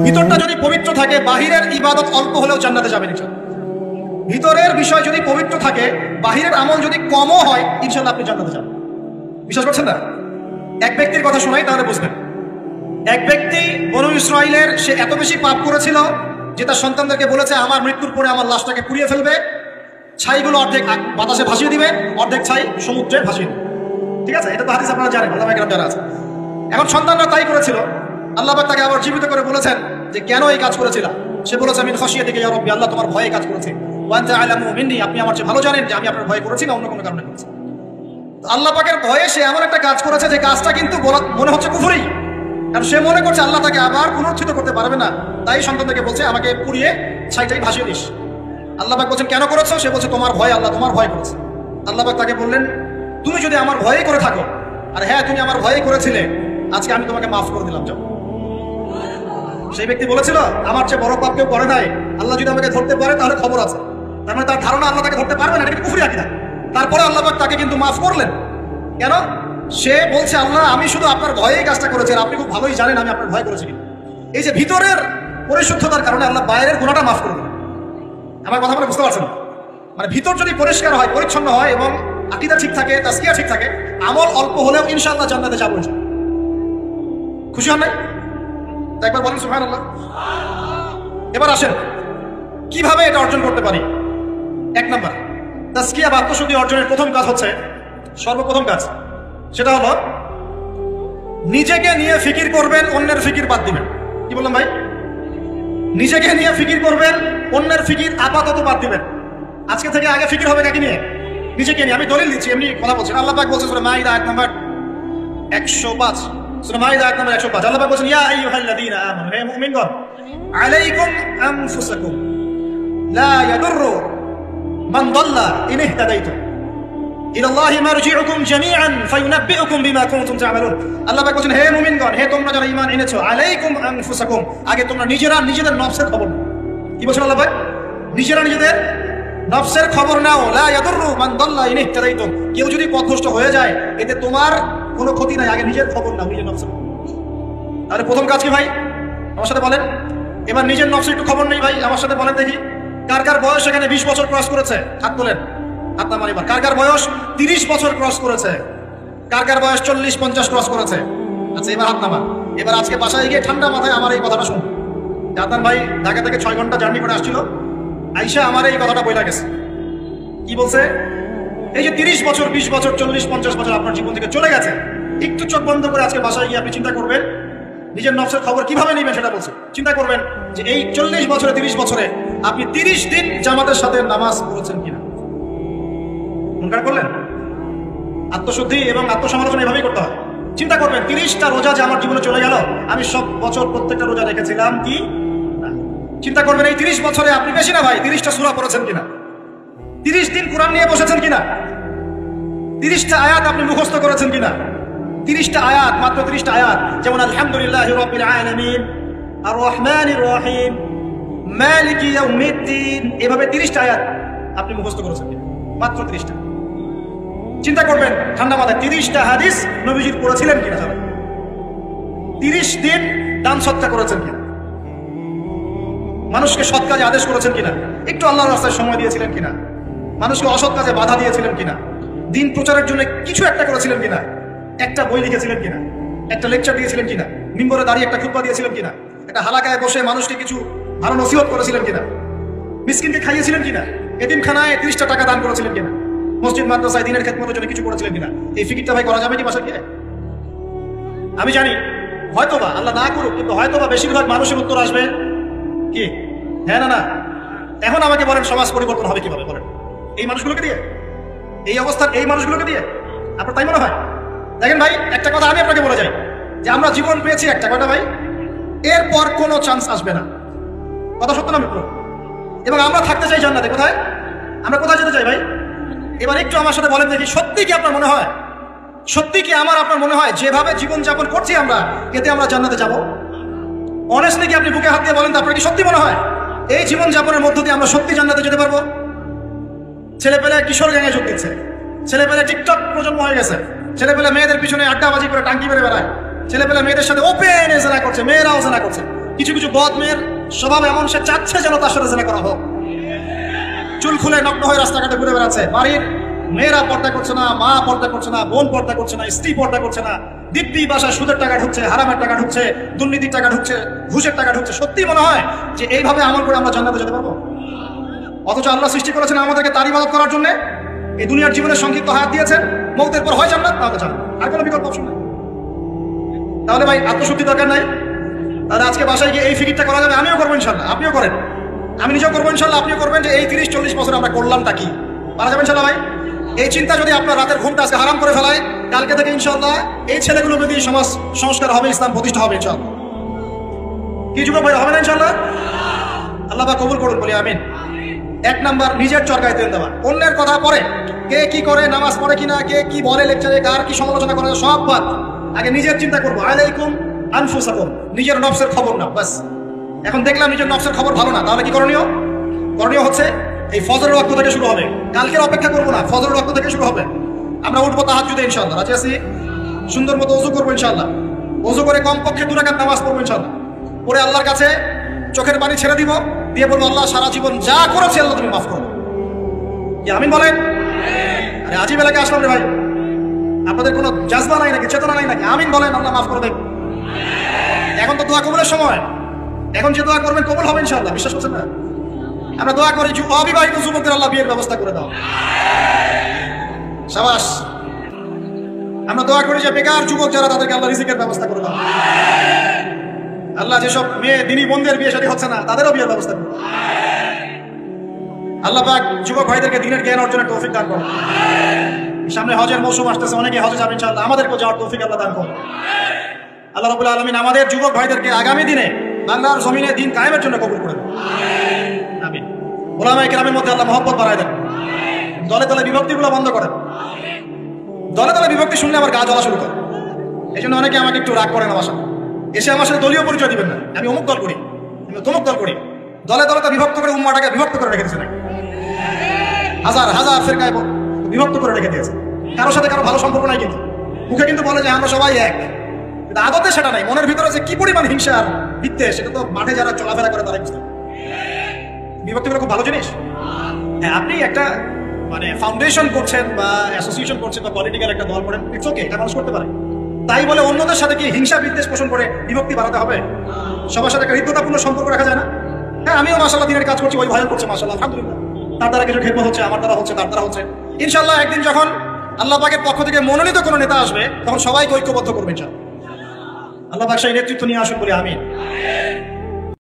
ভিতরটা যদি পবিত্র থাকে বাহিরের ইবাদত অল্প হলেও জান্নাতে যাবেন ইনশাআল্লাহ। ভিতরের বিষয় যদি পবিত্র থাকে বাহিরের আমল যদি কমও হয় ইনশাআল্লাহ আপনি জান্নাতে যাবেন। বিশ্বাস করছেন না? এক ব্যক্তির কথা শোনাই তাহলে বুঝবেন। এক ব্যক্তি বনু ইসরাইলের সে এত বেশি পাপ করেছিল যে তার সন্তানদেরকে বলেছে আমার মৃত্যুর পরে আমার লাশটাকে পুড়িয়ে ফেলবে, ছাইগুলো অর্ধেক বাতাসে ভাসিয়ে দিবে, অর্ধেক ছাই সমুদ্রে ভাসিয়ে দিবে। ঠিক আছে, এটা তো হাদিস আপনারা জানেন, আল্লাহ একরাম যারা আছে। এখন সন্তানরা তাই করেছিল। আল্লাহ পাক তাকে আবার জীবিত করে বলেছেন যে কেন এই কাজ করেছিল। সে বলেছে মিন খাশিয়াতিকা ইয়া রাব্বি, আল্লাহ তোমার ভয়ে কাজ করেছে। ওয়া আনতা আ'লামু মিন্নি, আপনি আমার চেয়ে ভালো জানেন যে আমি আপনার ভয়ে করেছি না অন্য কোনো কারণে করেছি। আল্লাহ পাকের ভয়ে সে এমন একটা কাজ করেছে যে কাজটা কিন্তু মনে হচ্ছে কুফরি, কারণ সে মনে করছে আল্লাহ তাকে আবার পুনরুত্থিত করতে পারবে না। তাই সন্তানকে বলছে আমাকে পুড়িয়ে ছাইটাই ভাসিয়ে দিস। আল্লাহ পাক বলছেন কেন করেছো? সে বলছে তোমার ভয়, আল্লাহ তোমার ভয় করেছে। আল্লাহ পাক তাকে বললেন তুমি যদি আমার ভয়ে করে থাকো, আর হ্যাঁ তুমি আমার ভয়ে করেছিলে, আজকে আমি তোমাকে মাফ করে দিলাম। যাও। সেই ব্যক্তি বলেছিল আমার চেয়ে বড় পাপ কেউ করে নাই, আল্লাহ যদি আমাকে ধরতে পারে তাহলে খবর আছে। তার মানে তার ধারণা আল্লাহ তাকে ধরতে পারবে না, এটা কিন্তু কুফরি আকীদা। তারপরে আল্লাহ পাক তাকে কিন্তু মাফ করলেন। কেন? সে বলছে আল্লাহ আমি শুধু আপনার ভয়েই কাজটা করেছি, আর আপনি খুব ভালোই জানেন আমি আপনার ভয় করেছি। এই যে ভিতরের পরিশুদ্ধতার কারণে আল্লাহ বাইরের গুনাহটা মাফ করে দিলেন। আমার কথা বলে বুঝতে পারছেন? মানে ভিতর যদি পরিষ্কার হয়, পরিচ্ছন্ন হয় এবং আকীদা ঠিক থাকে, তাজকিয়া ঠিক থাকে, আমল অল্প হলেও ইনশাআল্লাহ জান্নাতে যাবো। খুশি হন নাই? একবার বলেন সুবহানাল্লাহ। এবার আসেন কিভাবে এটা অর্জন করতে পারি। এক নাম্বার, তাজকিয়া বা আত্মশুদ্ধি অর্জনের প্রথম কাজ হচ্ছে, সর্বপ্রথম কাজ সেটা হলো নিজেকে নিয়ে ফিকির করবেন, অন্যের ফিকির বাদ দিবেন। কি বললাম ভাই? নিজেকে নিয়ে ফিকির করবেন, অন্যের ফিকির আপাতত বাদ দিবেন। আজকে থেকে আগে ফিকির হবে কাকে নিয়ে? নিজেকে নিয়ে। আমি দলিল দিচ্ছি, এমনি কথা বলছি। আল্লাহ পাক বলছেন সূরা মাইদা আয়াত নাম্বার 105, সূরা মাইদা আয়াত নাম্বার 105, আল্লাহ পাক বলছেন ইয়া আইয়ুহাল্লাযীনা আমানু, হে মুমিনগণ, আলাইকুম আনফুসাকুম লা ইয়াদুররু মান দাল্লা ইন ইহতাদাইতুম ইলাল্লাহি মারজিউকুম জামিআন ফায়ুনাব্বিউকুম বিমা কুনতুম তা'মালুন। আল্লাহ পাক বলছেন হে মুমিনগণ, হে তোমরা যারা ঈমান এনেছো, আলাইকুম আনফুসাকুম, আগে তোমরা নিজেরা নিজেদের নফসের খবর নাও। কি বলছেন আল্লাহ পাক? নিজেরা নিজেদের নফসের খবর নাও। লা ইয়াদুররু মান দাল্লা ইন ইহতাদাইতুম, কেউ যদি পথভ্রষ্ট হয়ে যায় এতে তোমার কোনো ক্ষতি নাই, আগে নিজের খবর নাও, নিজের নফসের। তাহলে প্রথম কাজ কি ভাই? আমার সাথে বলেন। এবার নিজের নফসের একটু খবর নেই ভাই, আমার সাথে বলেন দেখি কার কার বয়স এখানে 20 বছর ক্রস করেছে? হাত তোলেন, হাত নামান। এবার কার কার বয়স 30 বছর ক্রস করেছে? কার কার বয়স 40-50 ক্রস করেছে? আচ্ছা এবার হাত নামান। এবার আজকে বাসায় গিয়ে ঠান্ডা মাথায় আমার এই কথাটা শুনুন। জাতান ভাই ঢাকা থেকে 6 ঘন্টা জার্নি করে আসছিল, আইসা আমার এই কথাটা বইলা গেছে। কি বলছে? এই যে 30 বছর, 20 বছর, 40-50 বছর আপনার জীবন থেকে চলে গেছে, একটু চোখ বন্ধ করে আজকে বাসায় গিয়ে আপনি চিন্তা করবেন নিজের নফসের খবর কিভাবে নেবেন সেটা বলছে। চিন্তা করবেন যে এই 40 বছরে, 30 বছরে আপনি 30 দিন জামাতের সাথে নামাজ পড়েছেন কিনা। মনকার করলেন? আত্মশুদ্ধি এবং আত্মসমালোচনা এভাবেই করতে হয়। চিন্তা করবেন 30টা রোজা যে আমার জীবনে চলে গেল, আমি সব বছর প্রত্যেকটা রোজা রেখেছিলাম কি না। চিন্তা করবেন এই 30 বছরে আপনি বেশি না ভাই 30টা সূরা পড়েছেন কিনা, 30 দিন কোরআন নিয়ে বসেছেন কিনা, 30টা আয়াত আপনি মুখস্থ করেছেন কিনা। 30টা আয়াত, মাত্র 30টা আয়াত, যেমন আলহামদুলিল্লাহি রাব্বিল আলামিন, আর রহমানির রহিম, মালিকি ইয়াউমিদ্দিন, এভাবে 30টা আয়াত আপনি মুখস্থ করেছেন কিনা, মাত্র 30টা। চিন্তা করবেন ঠান্ডা মাথায় 30টা হাদিস নবীজির পড়েছিলেন কিনা, 30 দিন দান সৎকা করেছেন কিনা, মানুষকে সৎ কাজে আদেশ করেছেন কিনা, একটু আল্লাহর রাস্তায় সময় দিয়েছিলেন কিনা, মানুষকে অসৎ কাজে বাধা দিয়েছিলেন কিনা, দিন প্রচারের জন্য কিছু একটা করেছিলেন কিনা, একটা বই লিখেছিলেন কিনা, একটা লেকচার দিয়েছিলেন কিনা, মিম্বরে দাঁড়িয়ে একটা খুতবা দিয়েছিলেন কিনা, একটা হালাকায় বসে মানুষকে কিছু ভালো নসিহত করেছিলেন কিনা, মিসকিনকে খাইয়েছিলেন কিনা, এতিমখানায় 30টা টাকা দান করেছিলেন কিনা, মসজিদ মাদ্রাসায় দিনের খেদমতের জন্য কিছু করেছিলেন কিনা। এই ফিকিরটা ভাই করা যাবে কি বাসায় গিয়ে? আমি জানি হয়তোবা আল্লাহ না করুক, কিন্তু হয়তোবা বেশিরভাগ মানুষের উত্তর আসবে কি হ্যাঁ না না। এখন আমাকে বলেন সমাজ পরিবর্তন হবে কিভাবে? বলেন এই মানুষগুলোকে দিয়ে, এই অবস্থার এই মানুষগুলোকে দিয়ে? আপনার তাই মনে হয়? দেখেন ভাই একটা কথা আমি আপনাকে বলে যাই যে আমরা জীবন পেয়েছি একটা, কথা ভাই, এরপর কোনো চান্স আসবে না। কথা সত্য না মিত্র? এবং আমরা থাকতে চাই জান্নাতে। কোথায়? আমরা কোথায় যেতে চাই ভাই? এবার একটু আমার সাথে বলেন দেখি, সত্যি কি আপনার মনে হয়, সত্যি কি আপনার মনে হয় যেভাবে জীবনযাপন করছি আমরা এতে আমরা জান্নাতে যাব? অনেস্টলি কি আপনি বুকে হাত দিয়ে বলেন তো, আপনার কি সত্যি মনে হয় এই জীবনযাপনের মধ্য দিয়ে আমরা সত্যি জান্নাতে যেতে পারবো? ছেলেপেলে কিশোর গ্যাংয়ে যোগ দিচ্ছে, ছেলেপেলে টিকটক প্রজন্ম হয়ে গেছে, ছেলেপেলে মেয়েদের পিছনে আড্ডাবাজি করে টাঙ্কি মেরে বেড়ায়, ছেলেপেলে মেয়েদের সাথে ওপেন জেনা করছে, মেয়েরাও জেনা করছে। কিছু কিছু বদ মেয়ের স্বভাব এমন, সে চাচ্ছে যেন তার সাথে জেনা করা হোক। চুল খুলে নগ্ন হয়ে রাস্তাঘাটে ঘুরে বেড়াচ্ছে। বাড়ির মেয়েরা পর্দা করছে না, মা পর্দা করছে না, বোন পর্দা করছে না, স্ত্রী পর্দা করছে না। দিব্যি বাসায় সুদের টাকা ঢুকছে, হারামের টাকা ঢুকছে, দুর্নীতির টাকা ঢুকছে, ঘুষের টাকা ঢুকছে। সত্যি মনে হয় যে এইভাবে আমল করে আমরা জান্নাতে যেতে পারবো? অথচ আল্লাহ সৃষ্টি করেছেন আমাদেরকে তার ইবাদত করার জন্য। এই দুনিয়ার জীবনের সংক্ষিপ্ত হায়াত দিয়েছেন, মৌতের পর হয় জান্নাত, তাহলে জান্নাত, আর কোনো বিকল্প অপশন নাই। তাহলে ভাই আত্মশুদ্ধি দরকার নাই? তাহলে আজকে বাসায় গিয়ে এই ফিকিরটা করা যাবে? আমিও করবো ইনশাল্লাহ, আপনিও করেন, আমি নিজেও করবো ইনশাল্লাহ, আপনিও করবেন যে এই 30-40 বছর আমরা করলামটা কি, পারা যাবে ইনশাল্লাহ ভাই? এই চিন্তা যদি আপনার রাতের ঘুমটা আজকে হারাম করে ফেলায়, কালকে থেকে ইনশাল্লাহ এই ছেলেগুলোকে দিয়ে সমাজ সংস্কার হবে, ইসলাম প্রতিষ্ঠা হবে ইনশাল্লাহ। কি যুবক ভাই, হবে না ইনশাল্লাহ? আল্লাহ পাক কবুল করুন, বলি আমিন। 1 নাম্বার, নিজের চরকায় তেল দেওয়া। অন্যের কথা পরে, কে কি করে, নামাজ পড়ে কিনা, কে কি বলে লেকচারে, কার কি সমালোচনা করে, সব বাদ। আগে নিজের চিন্তা করবো। আলাইকুম আনফুসাকুম, নিজের নফসের খবর নাও, বাস। এখন দেখলাম নিজের নফসের খবর ভালো না, তাহলে কি করণীয়? করণীয় হচ্ছে এই ফজরের ওয়াক্ত থেকে শুরু হবে। কালকের অপেক্ষা করবো না, ফজরের ওয়াক্ত থেকে শুরু হবে। আমরা উঠবো তাহাজ্জুদে ইনশাআল্লাহ, রাজি আছি? সুন্দর মতো ওযু করবো ইনশাআল্লাহ। ওযু করে কমপক্ষে 2 রাকাত নামাজ পড়বো ইনশাআল্লাহ। পরে আল্লাহর কাছে চোখের পানি ছেড়ে দিব, দিয়ে বলবো আল্লাহ সারা জীবন যা করেছি আল্লাহ তুমি মাফ করো। কি আমিন বলেন? আরে আজিব এলাকায় আসলাম রে ভাই, আপনাদের কোনো জাজবা নাই নাকি, চেতনা নাই নাকি? আমিন বলেন, আল্লাহ মাফ করে দেব। এখন তো দোয়া কবুলের সময়, এখন যে দোয়া করবেন কবুল হবে ইনশাআল্লাহ, বিশ্বাস করছেন না? আমরা দোয়া করি অবিবাহিত যুবকদের আল্লাহ বিয়ের ব্যবস্থা করে দাও, শাবাশ। আমরা দোয়া করি যে বেকার যুবক যারা, তাদেরকে আল্লাহ রিজিকের ব্যবস্থা করে দাও। আল্লাহ যেসব মেয়ে দিনী বোনদের বিয়ে শাদী হচ্ছে না, তাদেরও বিয়ের ব্যবস্থা করো। আল্লাহ পাক যুবক ভাইদেরকে দ্বীনের জ্ঞান অর্জনের তৌফিক দান করো। সামনে হজের মৌসুম আসতেছে, অনেকে হজে যাবে ইনশাআল্লাহ, আমাদেরকেও যাওয়ার তৌফিক আল্লাহ দান করো। আল্লাহ রাব্বুল আলামিন আমাদের যুবক ভাইদেরকে আগামী দিনে বাংলার জমিনে দ্বীন কায়েমের জন্য কবুল করে দেন, আমিন। উলামায়ে কেরামের মধ্যে আল্লাহ মহব্বত বাড়ায় দেন, দলে দলে বিভক্তিগুলো বন্ধ করেন। দলে দলে বিভক্তি শুনলে আমার গা জ্বলা শুরু করে। এই জন্য অনেকে আমাকে একটু রাগ করে না, বাসা এসে আমার সাথে দলীয় পরিচয় দিবেন না, আমি অমুক দল করি, আমি তমুক দল করি। দলে দলে তো বিভক্ত করে উম্মাটাকে বিভক্ত করে রেখে দিয়েছে, হাজার হাজার ফিরকায় বিভক্ত করে রেখে দিয়েছে। কারোর সাথে কারো ভালো সম্পর্ক নাই, কিন্তু মুখে কিন্তু বলে যে আমরা সবাই এক, কিন্তু আদতে সেটা নাই। মনের ভিতরে যে কি পরিমাণ হিংসা আর বিদ্বেষ, সেটা তো মাঠে যারা চলাফেরা করে তারাই বুঝতে। বিভক্তিগুলো খুব ভালো জিনিস। হ্যাঁ, আপনি একটা মানে ফাউন্ডেশন করছেন বা অ্যাসোসিয়েশন করছেন বা পলিটিক্যাল একটা দল করেন, ইটস ওকে, এটা মানুষ করতে পারে। তাই বলে অন্যদের সাথে কি হিংসা বিদ্বেষ পোষণ করে বিভক্তি বাড়াতে হবে? সবার সাথে একটা হৃদ্যতাপূর্ণ সম্পর্ক রাখা যায় না? হ্যাঁ, আমিও মাশাআল্লাহ দিনের কাজ করছি, ওই ভয় করছে মাশাআল্লাহ, আলহামদুলিল্লাহ। তার দ্বারা কিছু খেদমত হচ্ছে, আমার দ্বারা হচ্ছে, তার দ্বারা হচ্ছে। ইনশাআল্লাহ একদিন যখন আল্লাহ পাকের পক্ষ থেকে মনোনীত কোনো নেতা আসবে, তখন সবাইকে ঐক্যবদ্ধ করবে ইনশাআল্লাহ। আল্লাহ পাক সেই নেতৃত্ব নিয়ে আসুন, বলি আমিন।